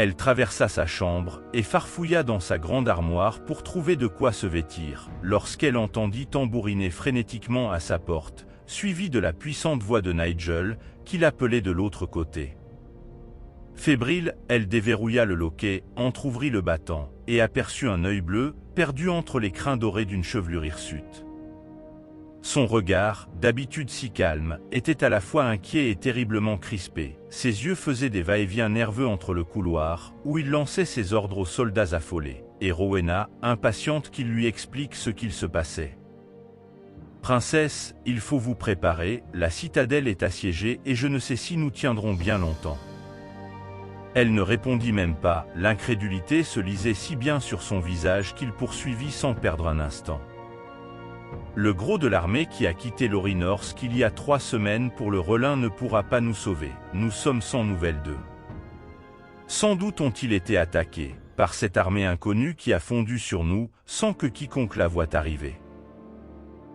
Elle traversa sa chambre et farfouilla dans sa grande armoire pour trouver de quoi se vêtir, lorsqu'elle entendit tambouriner frénétiquement à sa porte, suivi de la puissante voix de Nigel, qui l'appelait de l'autre côté. Fébrile, elle déverrouilla le loquet, entr'ouvrit le battant, et aperçut un œil bleu, perdu entre les crins dorés d'une chevelure hirsute. Son regard, d'habitude si calme, était à la fois inquiet et terriblement crispé. Ses yeux faisaient des va-et-vient nerveux entre le couloir, où il lançait ses ordres aux soldats affolés, et Rowena, impatiente qu'il lui explique ce qu'il se passait. « Princesse, il faut vous préparer, la citadelle est assiégée et je ne sais si nous tiendrons bien longtemps. » Elle ne répondit même pas, l'incrédulité se lisait si bien sur son visage qu'il poursuivit sans perdre un instant. Le gros de l'armée qui a quitté Lorinorsk il y a 3 semaines pour le Relin ne pourra pas nous sauver, nous sommes sans nouvelles d'eux. Sans doute ont-ils été attaqués par cette armée inconnue qui a fondu sur nous, sans que quiconque la voie arriver.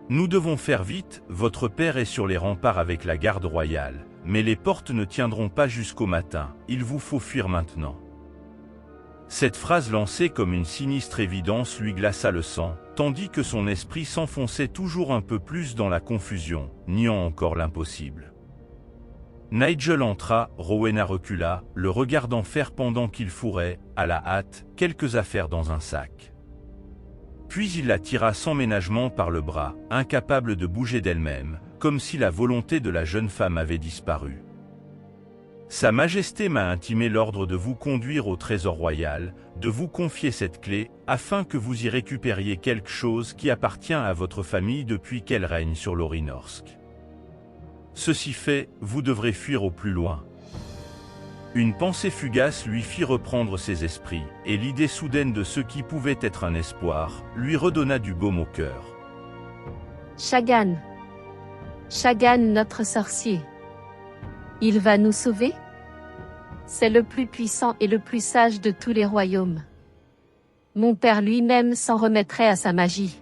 Nous devons faire vite, votre père est sur les remparts avec la garde royale, mais les portes ne tiendront pas jusqu'au matin, il vous faut fuir maintenant. Cette phrase lancée comme une sinistre évidence lui glaça le sang, tandis que son esprit s'enfonçait toujours un peu plus dans la confusion, niant encore l'impossible. Nigel entra, Rowena recula, le regardant faire pendant qu'il fourrait, à la hâte, quelques affaires dans un sac. Puis il la tira sans ménagement par le bras, incapable de bouger d'elle-même, comme si la volonté de la jeune femme avait disparu. « Sa Majesté m'a intimé l'ordre de vous conduire au trésor royal, de vous confier cette clé, afin que vous y récupériez quelque chose qui appartient à votre famille depuis qu'elle règne sur Lorinorsk. Ceci fait, vous devrez fuir au plus loin. » Une pensée fugace lui fit reprendre ses esprits, et l'idée soudaine de ce qui pouvait être un espoir, lui redonna du baume au cœur. Shagan. Shagan, notre sorcier. Il va nous sauver? C'est le plus puissant et le plus sage de tous les royaumes. Mon père lui-même s'en remettrait à sa magie.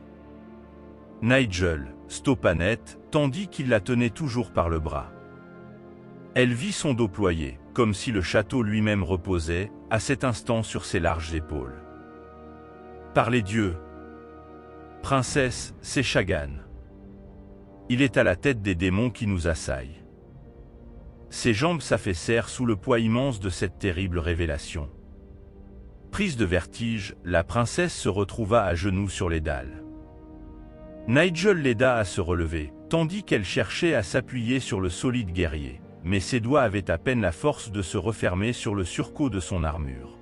Nigel stoppa net, tandis qu'il la tenait toujours par le bras. Elle vit son dos ployé, comme si le château lui-même reposait, à cet instant sur ses larges épaules. Par les dieux! Princesse, c'est Shagan. Il est à la tête des démons qui nous assaillent. Ses jambes s'affaissèrent sous le poids immense de cette terrible révélation. Prise de vertige, la princesse se retrouva à genoux sur les dalles. Nigel l'aida à se relever, tandis qu'elle cherchait à s'appuyer sur le solide guerrier, mais ses doigts avaient à peine la force de se refermer sur le surcot de son armure.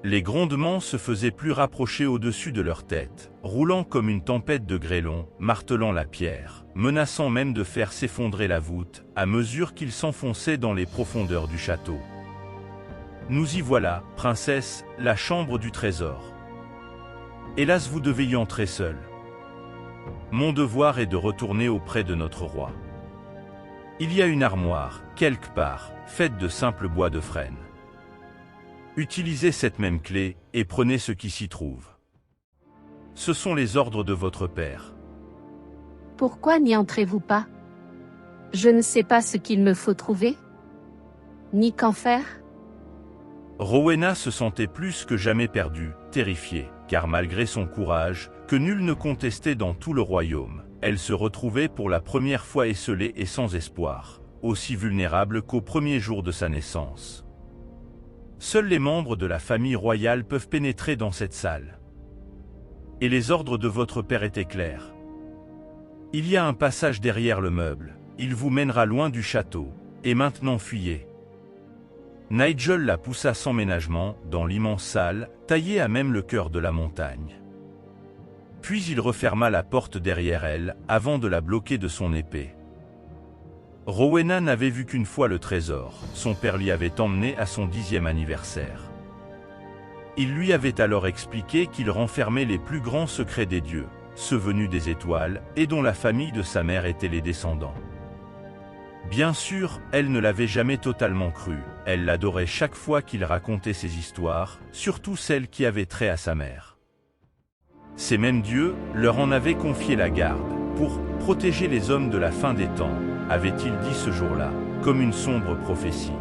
Les grondements se faisaient plus rapprochés au-dessus de leur tête, roulant comme une tempête de grêlons, martelant la pierre, menaçant même de faire s'effondrer la voûte, à mesure qu'ils s'enfonçaient dans les profondeurs du château. Nous y voilà, princesse, la chambre du trésor. Hélas, vous devez y entrer seule. Mon devoir est de retourner auprès de notre roi. Il y a une armoire, quelque part, faite de simple bois de frêne. Utilisez cette même clé, et prenez ce qui s'y trouve. Ce sont les ordres de votre père. Pourquoi n'y entrez-vous pas? Je ne sais pas ce qu'il me faut trouver, ni qu'en faire. Rowena se sentait plus que jamais perdue, terrifiée, car malgré son courage, que nul ne contestait dans tout le royaume, elle se retrouvait pour la première fois esseulée et sans espoir, aussi vulnérable qu'au premier jour de sa naissance. Seuls les membres de la famille royale peuvent pénétrer dans cette salle. Et les ordres de votre père étaient clairs. Il y a un passage derrière le meuble, il vous mènera loin du château, et maintenant fuyez. Nigel la poussa sans ménagement, dans l'immense salle, taillée à même le cœur de la montagne. Puis il referma la porte derrière elle, avant de la bloquer de son épée. Rowena n'avait vu qu'une fois le trésor, son père l'y avait emmené à son 10e anniversaire. Il lui avait alors expliqué qu'il renfermait les plus grands secrets des dieux, ceux venus des étoiles, et dont la famille de sa mère était les descendants. Bien sûr, elle ne l'avait jamais totalement cru, elle l'adorait chaque fois qu'il racontait ses histoires, surtout celles qui avaient trait à sa mère. Ces mêmes dieux leur en avaient confié la garde, pour protéger les hommes de la fin des temps, avait-il dit ce jour-là, comme une sombre prophétie.